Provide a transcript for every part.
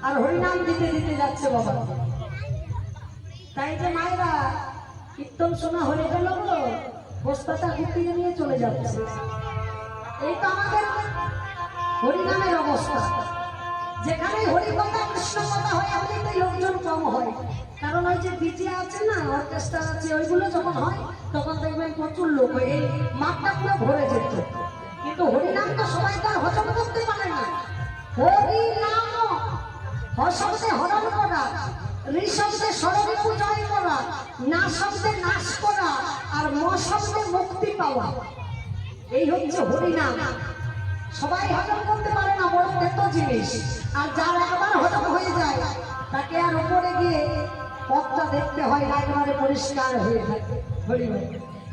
আর হরিনাম দিতে দিতে যাচ্ছে বাবা। তাই যে মায়েরা কীর্তন শোনা হয়ে গেল বস্তাটা গুটিয়ে নিয়ে চলে যাচ্ছে। এই তো আমাদের হরিনামের অবস্থা। যেখানে হরিকথা কৃষ্ণ কথা হয় এমনিতেই লোকজন কম হয়, কারণ ওই যে ডিজে আছে না, অর্কেস্ট্রা আছে, ওইগুলো যখন হয় তখন দেখবেন প্রচুর লোক হয়, এই মাঠটা পুরো ভরে যেত। কিন্তু হরিনাম তো সবাই তো হজম করতে পারে না। হরিনাম হশব্দে হরণ করা, ঋশব্দে ষড়রিপু জয় করা, না শব্দে নাশ করা, আর ম শব্দে মুক্তি পাওয়া, এই হচ্ছে হরিনাম। সবাই হজম করতে পারে না, বড় তেত জিনিস। আর যার একবার হজম হয়ে যায় তাকে আর উপরে গিয়ে পথটা দেখতে হয় না, একেবারে পরিষ্কার হয়ে থাকে।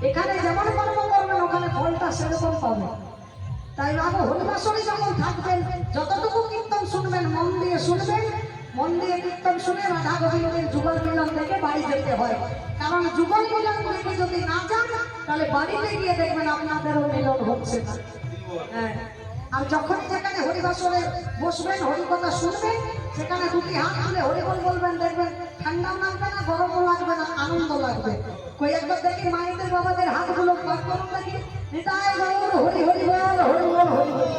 এখানে যেমন কর্ম করবেন ওখানে ফলটা সেরকম পাবে। তাই বাবু হরিবাসরে যখন থাকবেন যতটুকু কীর্তন শুনবেন মন দিয়ে শুনবেন, মন দিয়ে কীর্তন শুনে রাধা গোবিন্দের যুগল মিলন থেকে বাড়ি যেতে হয়। কারণ যুগল মিলন থেকে যদি না যান তাহলে বাড়িতে গিয়ে দেখবেন আপনাদেরও মিলন হচ্ছে না। হ্যাঁ, আর যখন যেখানে হরিবাসরে বসবেন হরিকথা শুনবেন সেখানে দুটি হাত তুলে হরিবল বলবেন, দেখবেন ঠান্ডাও লাগবে না, গরমও লাগবে না, আনন্দ লাগবে। কই একবার দেখি মায়েদের বাবাদের হাতগুলো পাক করুন দেখি। নিতাই গৌর হরি হরি বল, হরি বল হরি বল।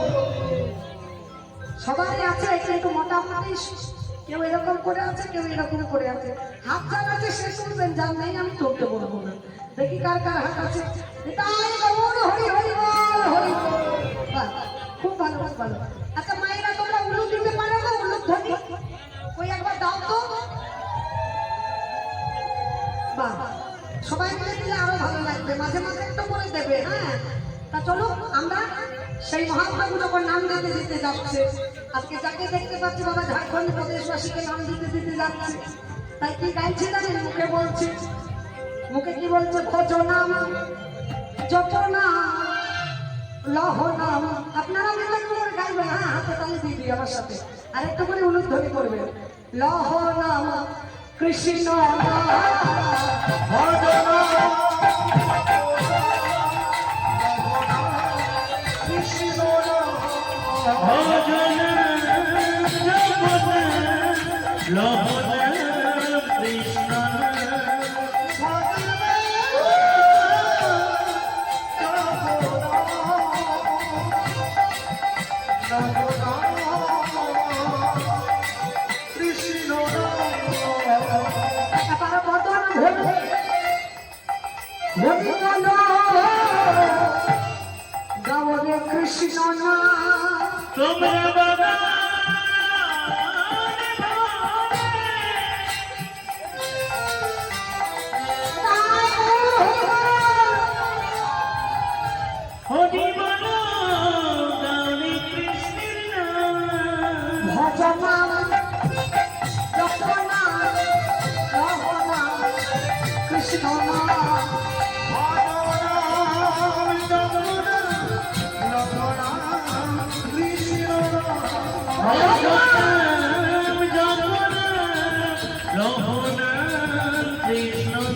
সবাই আছে কিন্তু মোটামুটি কেউ এরকম করে আছে, কেউ এরকম করে আছে। হাত যার আছে সে শুনবেন, যার নেই আমি তুলতে বলবো না। দেখি কার কার হাত আছে। নিতাই গৌর হরি হরি বল, হরি বল। খুব ভালো, খুব ভালো। আচ্ছা মায়েরা তোমরা উলু দিতে পারো না? উলু ধ্বনি ওই একবার দাও তো। বাহ, সবাই মিলে দিলে আরো ভালো লাগবে, মাঝে মাঝে একটু করে দেবে। হ্যাঁ, তা চলো আমরা সেই মহাপ্রভু যখন নাম দিতে দিতে যাচ্ছে, আজকে যাকে দেখতে পাচ্ছি বাবা ঝাড়খণ্ড প্রদেশবাসীকে নাম দিতে দিতে যাচ্ছে, তাই কি গাইছে জানেন? মুখে বলছে, মুখে কি বলছে? ভজ নাম যত নাম লহ নাম। আপনারা মিলে করে গাইবেন। হ্যাঁ, হাতে তালি দিবি আমার সাথে, আর একটু করে উলুধ্বনি করবেন। লহ নাম কৃষ্ণ নাম ভজ নাম কৃষ্ণ গাওরে কৃষ্ণ না তোমরা বাবা হরি বল গাওরে কৃষ্ণ ভজনা যপনা রহনা কৃষ্ণ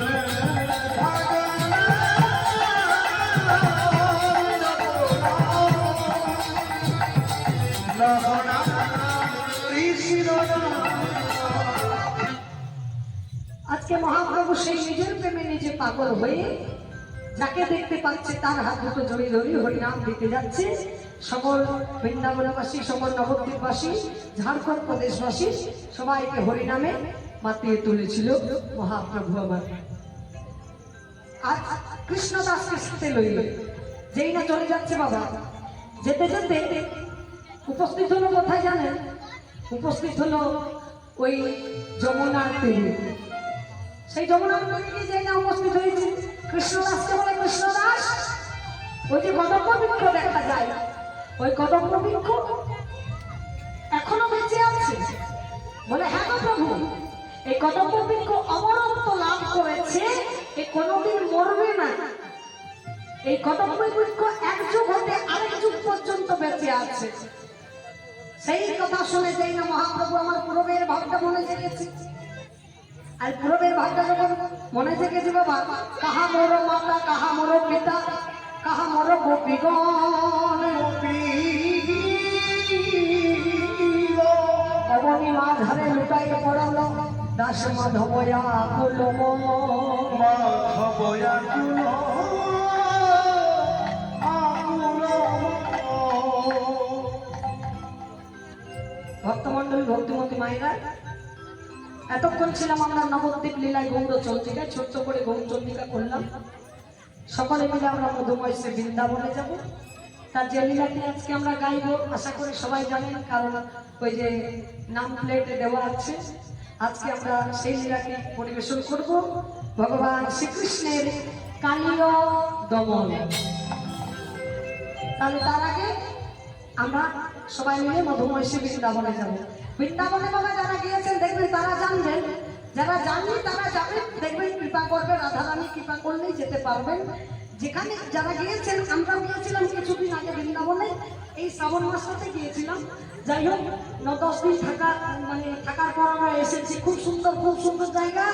না আজকে মহাপ্রভু সেই নিজের প্রেমে নিজে পাগল হয়ে যাকে দেখতে পাচ্ছে তার হাত দুটো জড়িয়ে ধরি হরিনাম দিতে যাচ্ছে। সকল বৃন্দাবনবাসী, সকল নবদ্বীপবাসী, ঝাড়খণ্ড প্রদেশবাসী সবাইকে হরিনামে মাতিয়ে তুলেছিল মহাপ্রভু আমার। আজ কৃষ্ণদাসকে সাথে লইল, যেই না চলে যাচ্ছে বাবা, যেতে যেতে উপস্থিত হলো কোথায় জানেন? উপস্থিত হলো ওই যমুনার তীরে। সেই যমুনার তীরে যেই না উপস্থিত হয়েছে, কৃষ্ণদাসকে বলে, কৃষ্ণদাস ওই যে কদম্ব বৃক্ষ দেখা যায়, ওই কদম্ব বৃক্ষ এখনো বেঁচে আছে? বলে হ্যাঁ গো প্রভু, এই কদম্ব বৃক্ষ অমরত্ব লাভ করেছে, এ কোনোদিন মরবে না। এই কদম্ব বৃক্ষ এক যুগ হতে আরেক যুগ পর্যন্ত বেঁচে আছে। সেই কথা শুনে যেই না মহাপ্রভু আমার পূর্বের ভাবটা মনে জেগেছে। আর পূর্বের ভাবটা যখন মনে জেগেছে বাবা, কাহা মোর মাতা, কাহা মোর পিতা, কাহা মোর গোপীগণ, এমনই মাঝারে লুটাইয়ে পড়ালো দাস মাধবয়া কুলম মাধবয়া কুল ভক্তমন্ডলী ভক্তিমতী মায়েরা, এতক্ষণ ছিলাম আমরা নবদ্বীপ লীলায় গৌর চন্দ্রিকা, ছোট্ট করে গৌর চন্দ্রিকা করলাম। সকলে মিলে আমরা মধুময় শ্রী বৃন্দাবনে যাব। তার যে লীলাটি আজকে আমরা গাইব আশা করি সবাই জানেন, কারণ ওই যে নাম প্লেটে দেওয়া আছে। আজকে আমরা সেই লীলাটি পরিবেশন করব, ভগবান শ্রীকৃষ্ণের কালীয় দমন। তাহলে তার আগে আমরা সবাই মিলে মধুময় শ্রী বৃন্দাবনে যাব। বৃন্দাবনে বাবা যারা গিয়েছেন দেখবেন তারা জানবেন, যারা জাননি তারা যাবেন, দেখবেন কৃপা করবে রাধারানী, কৃপা করলেই যেতে পারবেন। যেখানে যারা গিয়েছেন, আমরা গিয়েছিলাম কিছুদিন আগে বৃন্দাবনে, এই শ্রাবণ মাসটাতে গিয়েছিলাম। যাই হোক 9-10 দিন থাকার পর আমরা এসেছি। খুব সুন্দর জায়গা।